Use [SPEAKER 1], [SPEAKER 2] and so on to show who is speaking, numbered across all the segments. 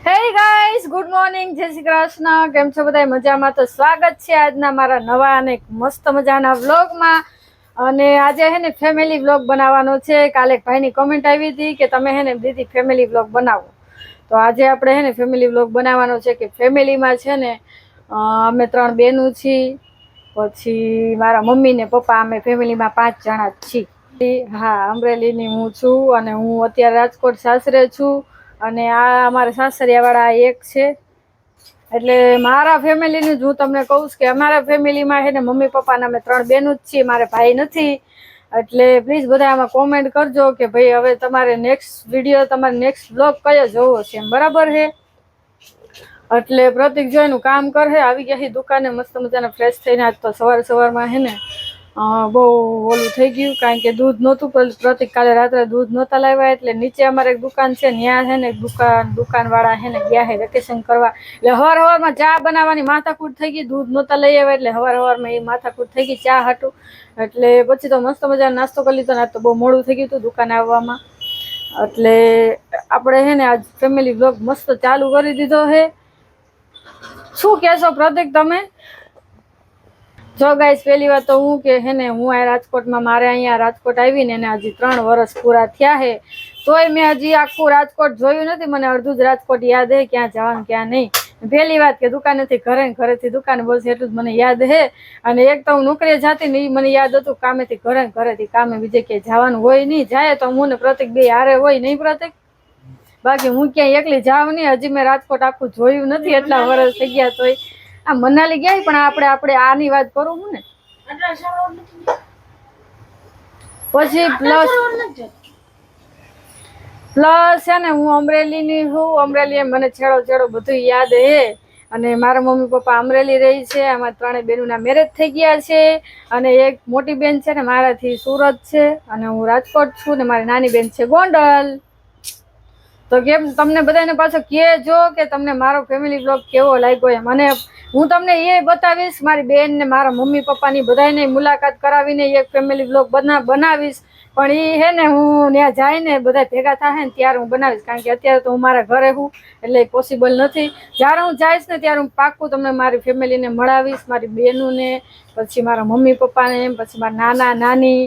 [SPEAKER 1] Hey guys, good morning, જય શ્રી કૃષ્ણ. કેમ છો બધા? મજામાં? તો સ્વાગત છે આજના મારા નવા અને મસ્ત મજાના વ્લોગમાં. અને આજે હે ને ફેમિલી વ્લોગ બનાવવાનો છે. કાલે એક ભાઈની કમેન્ટ આવી હતી કે તમે હે ને દીદી ફેમિલી વ્લોગ બનાવો. તો આજે આપણે હે ને ફેમિલી વ્લોગ બનાવવાનો છે કે ફેમિલીમાં છે ને અમે 3 બહેનો છીએ, પછી મારા મમ્મી ને પપ્પા, અમે ફેમિલીમાં 5 જણા જ છીએ. હા, અમરેલીની હું છું અને હું અત્યારે રાજકોટ સાસરે છું. અને આ અમારા સાસરિયાવાળા એક છે. એટલે મારા ફેમિલીનું જ હું તમને કહું કે અમારા ફેમિલીમાં છે ને મમ્મી પપ્પાના અમે 3 બહેનો જ છીએ, મારે ભાઈ નથી. એટલે પ્લીઝ બધા આમાં કોમેન્ટ કરજો કે ભાઈ હવે તમારે નેક્સ્ટ વિડીયો, તમારે નેક્સ્ટ બ્લોગ કયો જોવો છે એમ, બરાબર છે? એટલે પ્રતિક જોઈનું કામ કરે, આવી ગયા છે દુકાને મસ્ત મજાના ફ્રેશ થઈને. આજ તો સવારમાં હે ને બહુ ઓલું થઈ ગયું, કારણ કે દૂધ નહોતું. પ્રતિક કાલે રાત્રે દૂધ નહોતા લાવ્યા, એટલે નીચે અમારે એક દુકાન છે, ત્યાં છે ને દુકાનવાળા છે ને ગયા છે વેકેશન કરવા. એટલે હવારમાં ચા બનાવવાની માથાકૂટ થઈ ગઈ, દૂધ નહોતા લઈ આવ્યા એટલે હવારમાં એ માથાકૂટ થઈ ગઈ ચા હાટું. એટલે પછી તો મસ્ત મજાનો નાસ્તો કરી લીધો ને આજ તો બહુ મોડું થઈ ગયું હતું દુકાને આવવામાં. એટલે આપણે છે ને આજ ફેમિલી વ્લોગ મસ્ત ચાલુ કરી દીધો છે. શું કહેશો પ્રતિક તમે? જો ગાઈસ, પહેલી વાત તો હું કે હે ને હું આ રાજકોટમાં, મારે અહીંયા રાજકોટ આવીને એને હજી 3 વર્ષ પૂરા થયા છે. તોય મેં હજી આખું રાજકોટ જોયું નથી. મને અડધું જ રાજકોટ યાદ છે, ક્યાં જવાનું ક્યાં નહીં. પહેલી વાત કે દુકાનેથી ઘરે, ઘરેથી દુકાને, બસ એટલું જ મને યાદ છે. અને એક તો હું નોકરીએ જતી ને એ મને યાદ હતું, કામેથી ઘરે, ઘરેથી કામે, બીજે ક્યાંય જવાનું હોય નહીં. જાય તો હું ને પ્રતિક બે હારે હોય નહીં પ્રતિક, બાકી હું ક્યાંય એકલી જાઉં નહીં. હજી મેં રાજકોટ આખું જોયું નથી, એટલા વર્ષ થઈ ગયા. તોય આ મનાલી ગયા પણ આપણે આની વાત કરું હું ને. પછી પ્લસ છે ને હું અમરેલીની છું. અમરેલી મને છેડો બધું યાદ હે. અને મારા મમ્મી પપ્પા અમરેલી રહી છે. આમાં 3 બહેનોના મેરેજ થઈ ગયા છે. અને એક મોટી બેન છે ને મારાથી સુરત છે, અને હું રાજકોટ છું, ને મારી નાની બેન છે ગોંડલ. તો કેમ તમને બધાને પાછો કહેજો કે તમને મારો ફેમિલી વ્લોગ કેવો લાગ્યો એમ. અને હું તમને એ બતાવીશ, મારી બેન ને મારા મમ્મી પપ્પાની બધાને મુલાકાત કરાવીને એક ફેમિલી વ્લોગ બનાવીશ. પણ એ હે ને હું ત્યાં જઈને બધા ભેગા થાય ને ત્યારે હું બનાવીશ, કારણ કે અત્યારે તો હું મારા ઘરે હું, એટલે પોસિબલ નથી. જ્યારે હું જઈશ ને ત્યારે હું પાક્કું તમને મારી ફેમિલીને મળાવીશ, મારી બહેનોને, પછી મારા મમ્મી પપ્પાને, પછી મારા નાના નાની,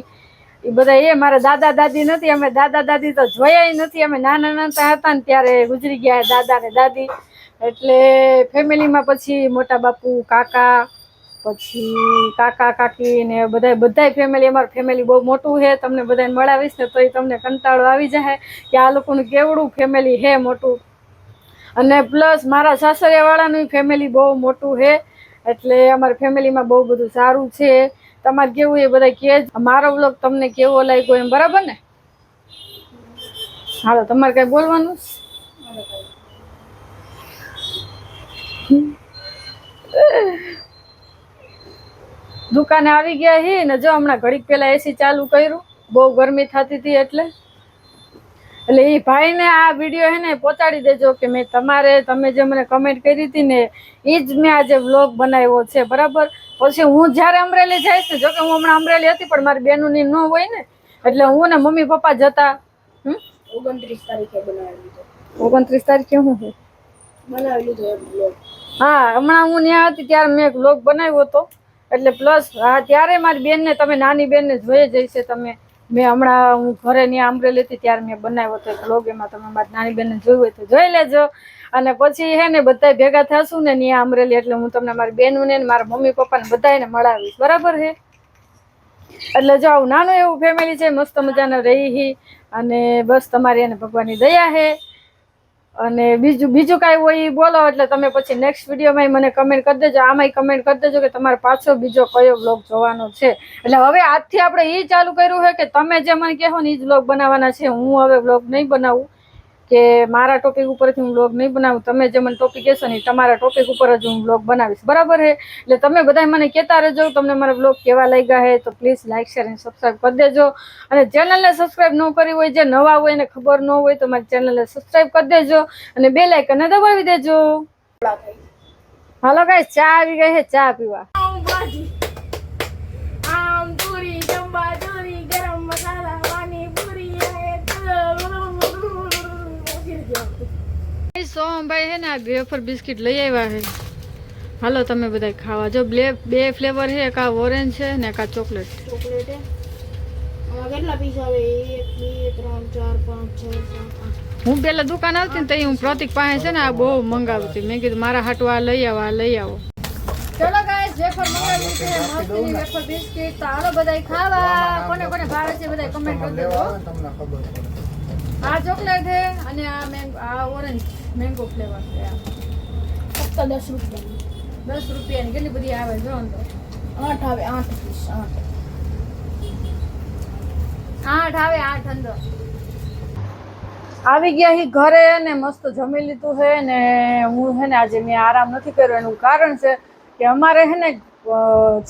[SPEAKER 1] એ બધા. એ મારા દાદા દાદી નથી, અમે દાદા દાદી તો જોયા નથી. અમે નાના હતા ને ત્યારે ગુજરી ગયા દાદા ને દાદી. એટલે ફેમિલીમાં પછી મોટા બાપુ, કાકા, પછી કાકા કાકી ને બધા ફેમિલી, અમારું ફેમિલી બહુ મોટું છે. તમને બધાને મળાવીશ ને તો એ તમને કંટાળો આવી જાય કે આ લોકોનું કેવડું ફેમિલી છે મોટું. અને પ્લસ મારા સાસરિયાવાળાનું ફેમિલી બહુ મોટું છે. એટલે અમારી ફેમિલીમાં બહુ બધું સારું છે. તમારે કેવું એ બધા કહે. મારો વ્લોગ તમને કેવો લાગ્યો એમ, બરાબર ને? હાલો, તમારે કઈ બોલવાનું? દુકાને આવી ગયા હી ને, જો હમણાં ઘડીક પેલા એસી ચાલુ કર્યું, બહુ ગરમી થતી હતી એટલે એ ભાઈને આ વિડીયો હે ને પહોંચાડી દેજો કે તમે જે મને કમેન્ટ કરી હતી ને એ જ મેં આજે વ્લોગ બનાવ્યો છે, બરાબર? પછી હું જ્યારે અમરેલી જઈશ ને, જોકે હું હમણાં અમરેલી હતી પણ મારી બહેનોની ન હોય ને, એટલે હું ને મમ્મી પપ્પા જતા.
[SPEAKER 2] 29 તારીખે બનાવી લીધો.
[SPEAKER 1] 29 તારીખે હું
[SPEAKER 2] બનાવી લીધો વ્લોગ.
[SPEAKER 1] હા, હમણાં હું ત્યાં હતી ત્યારે મેં એક વ્લોગ બનાવ્યો હતો. એટલે પ્લસ હા, ત્યારે મારી બેનને, તમે નાની બેનને જોઈ જઈશે તમે. મેં હમણાં હું ઘરે ત્યાં અમરેલી હતી ત્યારે મેં બનાવ્યો હતો વ્લોગ. એમાં તમે મારી નાની બેનને જોયું હોય તો જોઈ લેજો. અને પછી હે ને બધા ભેગા થશું ને ત્યાં અમરેલી, એટલે હું તમને મારી બહેનોને, મારા મમ્મી પપ્પાને બધાને મળાવીશ, બરાબર છે? એટલે જો આવું નાનું એવું ફેમિલી છે, મસ્ત મજાના રહી. અને બસ તમારી એને ભગવાનની દયા છે. અને બીજું કાંઈ હોય એ બોલો, એટલે તમે પછી નેક્સ્ટ વિડીયોમાં મને કમેન્ટ કરી દેજો. આમાંય કમેન્ટ કરી દેજો કે તમારે પાછો બીજો કયો વ્લોગ જોવાનો છે. એટલે હવે આજથી આપણે એ ચાલુ કર્યું છે કે તમે જે મને કહો ને એ જ વ્લોગ બનાવવાના છે. હું હવે વ્લોગ નહીં બનાવું કે મારા ટોપિક ઉપરથી હું વ્લોગ નહીં બનાવું. તમે જે મને ટોપિક કહેશો ને તમારા ટોપિક ઉપર જ હું વ્લોગ બનાવીશ, બરાબર છે? એટલે તમે બધા મને કહેતા રહેજો તમને મારા વ્લોગ કેવા લાગ્યા છે. તો પ્લીઝ લાઇક, શેર અને સબસ્ક્રાઈબ કરી દેજો. અને ચેનલને સબસ્ક્રાઈબ ન કરી હોય, જે નવા હોય એને ખબર ન હોય, તો મારી ચેનલને સબસ્ક્રાઈબ કરી દેજો અને બેલ આઇકનને દબાવી દેજો. હાલો ગાઈસ, ચા આવી ગઈ છે, ચા પીવા. સોમભાઈ હે ને આ વેફર બિસ્કિટ લઈ આવ્યા છે. હાલો તમે બધા ખાવા. જો બે ફ્લેવર છે, એક આ ઓરેન્જ છે ને એક આ ચોકલેટ.
[SPEAKER 2] ચોકલેટ હે આમાં કેટલા પીસ આવે 1 2 3 4 5 6 7 8
[SPEAKER 1] હું પેલા દુકાન આવતી ને તો હું પ્રતિક પાસે છે ને આ બહુ મંગાવતી. મેં કીધું મારા હાટુ આ લઈ આવો, આ લઈ આવો. ચલો ગાઈસ, વેફર મંગાવી છે, મસ્તીની વેફર બિસ્કિટ. તો હાલો બધા ખાવા. કોને કોને ભાવે છે બધા કમેન્ટ કરી દેજો.
[SPEAKER 3] તમને ખબર પડે.
[SPEAKER 1] આ ચોકલેટ છે અને આ ઓરેન્જ મેંગો ફ્લેવર છે.
[SPEAKER 2] ફક્ત 10 રૂપિયા
[SPEAKER 1] 10 રૂપિયાની કેટલી બધી આવે જો અંદર.
[SPEAKER 2] 8 આવે 8 પીસ 8
[SPEAKER 1] આવે 8 અંદર. આવી ગયા હી ઘરે ને મસ્ત જમી લીધું છે ને હું છે ને આજે મેં આરામ નથી કર્યો. એનું કારણ છે કે અમારે છે ને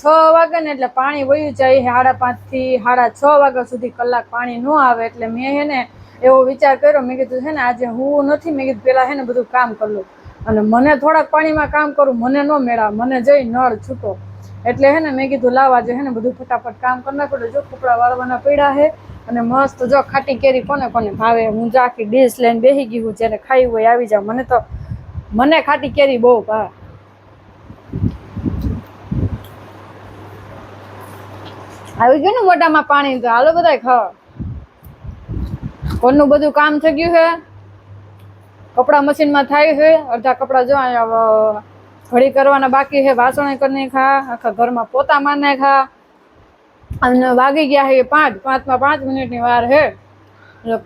[SPEAKER 1] 6 વાગે ને એટલે પાણી વયું જાય. 5:30 થી 6:30 વાગ્યા સુધી કલાક પાણી ન આવે એટલે મેં છે ને એવો વિચાર કર્યો. મેં કીધું છે ને આજે હું નથી, મેં કીધું પેલા છે ને બધું કામ કરી લઉં અને મને થોડાક પાણીમાં કામ કરું મને ન મેળા, મને જઈ નળ છૂટો એટલે છે ને મેં કીધું લાવ આજે છે ને બધું ફટાફટ કામ કરી નાખું. જો કપડા વાળવાના પડ્યા છે અને મસ્ત જો ખાટી કેરી કોને કોને ભાવે. હું જો આખી ડીશ લઈને બેસી ગઈ હું, જેને ખાઈ હોય આવી જાવ. મને ખાટી કેરી બહુ ભાવે. આવી ગયું ને મોઢામાં પાણી. તો હાલો બધા ખાવા. કોનું બધું કામ થઈ ગયું છે, કપડા મશીનમાં થાય છે. અડધા કપડા જો અહીંયા ઘડી કરવાના બાકી છે, વાસણ કરી નાખા, આખા ઘરમાં પોતા માર નાખા અને વાગી ગયા છે 5. 5 મિનિટની વાર છે.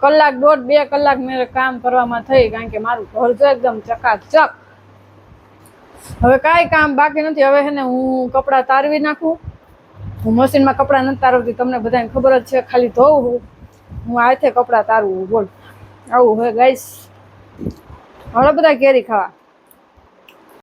[SPEAKER 1] કલાક 1.5 2 કલાક મેં કામ કરવામાં થઈ, કારણ કે મારું ઘર જો એકદમ ચકાચક. હવે કાંઈ કામ બાકી નથી. હવે છે ને હું કપડાં તારવી નાખું. હું મશીનમાં કપડાં નથી તારવતી, તમને બધાને ખબર જ છે. ખાલી ધોવું હું હાથે કપડાં તારવું. બોલ આવું હવે ગાઈસ. હવે બધા કેરી ખાવા.